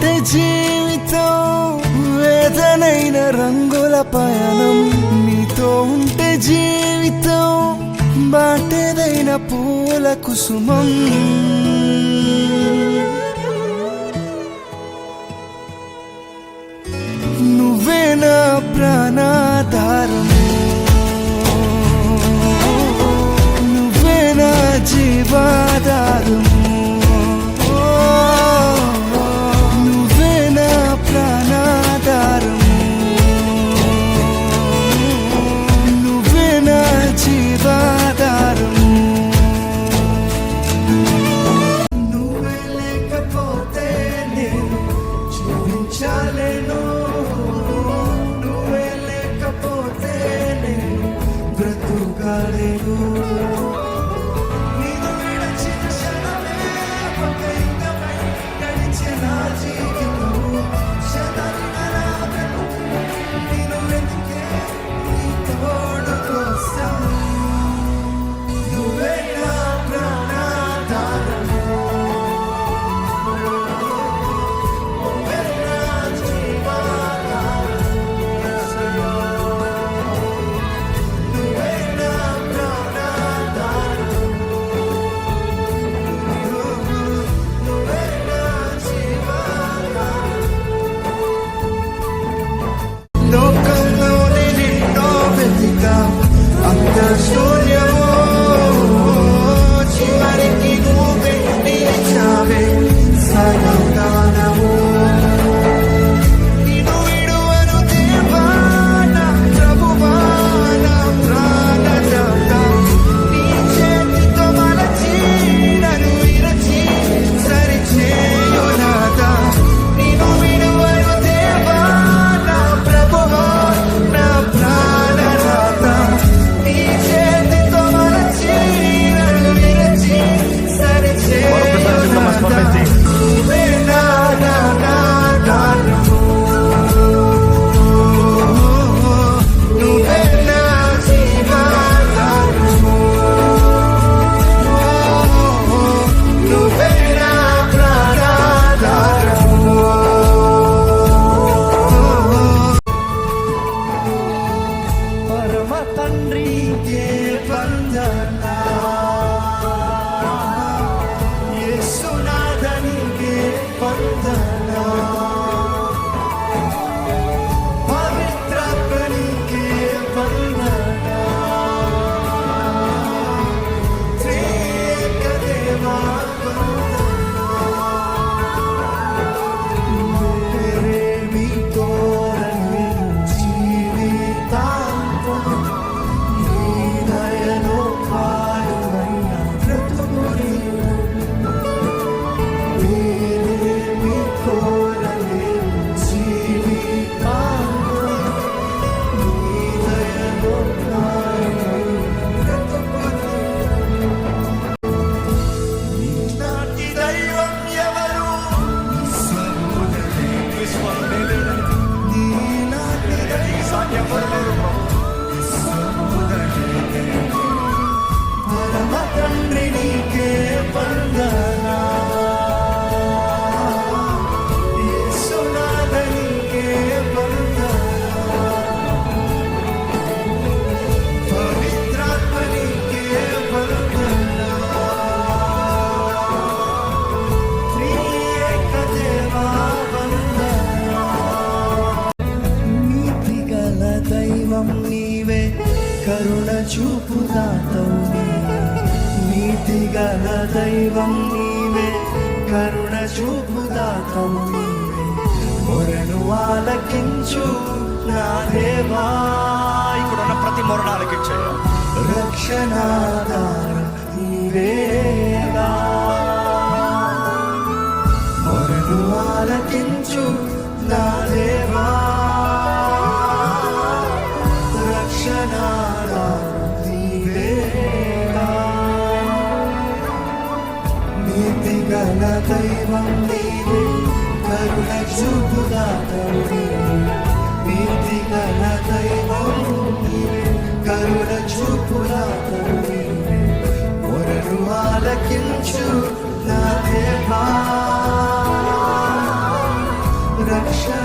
ఉంటే జీవితం వేదనైన రంగుల పయనం, నీతో ఉంటే జీవితం బాటేదైన పూల కుసుమం. నువ్వే నా ప్రాణాధారము, నువ్వే నా జీవాధారము, నువ్వే నా ప్రాణాధారము, నువ్వే నా జీవాధారము. నువ్వే లేకపోతే నేను జీవించలేను, నువ్వే లేకపోతే నేను బ్రతుకలేను. నీవు విడచిన క్షణమే ఒక యుగమై గడిచిన జీవితం, శతదినాల బ్రతుకు నిన్ను వెతికే నీ తోడు కోసం. నువ్వే నా ప్రాణాధారము, నువ్వే నా జీవాధారము, నువ్వే నా ప్రాణాధారము, నువ్వే నా జీవాధారము. లోకంలోనే నిన్నో వెతికా అంత శూన్యమో, చివరికి నువ్వే నిలిచావే సమాధానము. నిన్ను విడువను దేవా నా ప్రభువా నా ప్రాణదాత, నీ చేతితో మలచి నన్ను విరచి సరిచేయు నాథా. నిన్ను విడువను దేవా నా ప్రభువా నా ప్రాణదాత, నీ చేతితో మలచి నన్ను విరచి సరిచేయు నాథా. నువ్వే నా ఆధారము, నువ్వే నా జీవాధారము, నువ్వే నా ప్రాణాధారము. పరమ తండ్రికి వందనా, యేసునాథనికి వందనా, పవిత్రాత్మనికి వందనా, త్రియేక దేవా వందనా. వేరేమి కోరని జీవితాంతం, నీ దయనోపాయమైన బ్రతుకుని. వేరేమి కోరని జీవితాంతం, నీ దయనోపాయమైన బ్రతుకుని. నీలాంటి దైవం ఎవరు? నీలాంటి దైవం పరమ తండ్రి నీకే వందనా, యేసునాథనికే వందనా, పవిత్రాత్మనికే వందనా, త్రియేక దేవా వందనా. నీతిగల దైవం నీవే, కరుణ చూపుదాతవు నీవే. నీతిగల దైవం నీవే, కరుణ చూపుదాతవు నీవే. మొరను ఆలకించు నా దేవా, ఇప్పుడున్న ప్రతి మొరను ఆలకించాయి. రక్షణాధారం నీవేగా. మొరను ఆలకించు నా దేవా, రక్షణాధారం నీవేగా. నీతిగల దైవం నీవే, కరుణ చూపుదాతవు నీవే. నీతిగల దైవం నీవే, కరుణ చూపుదాతవు నీవే. మొరను ఆలకించు నా దేవా, రక్షణ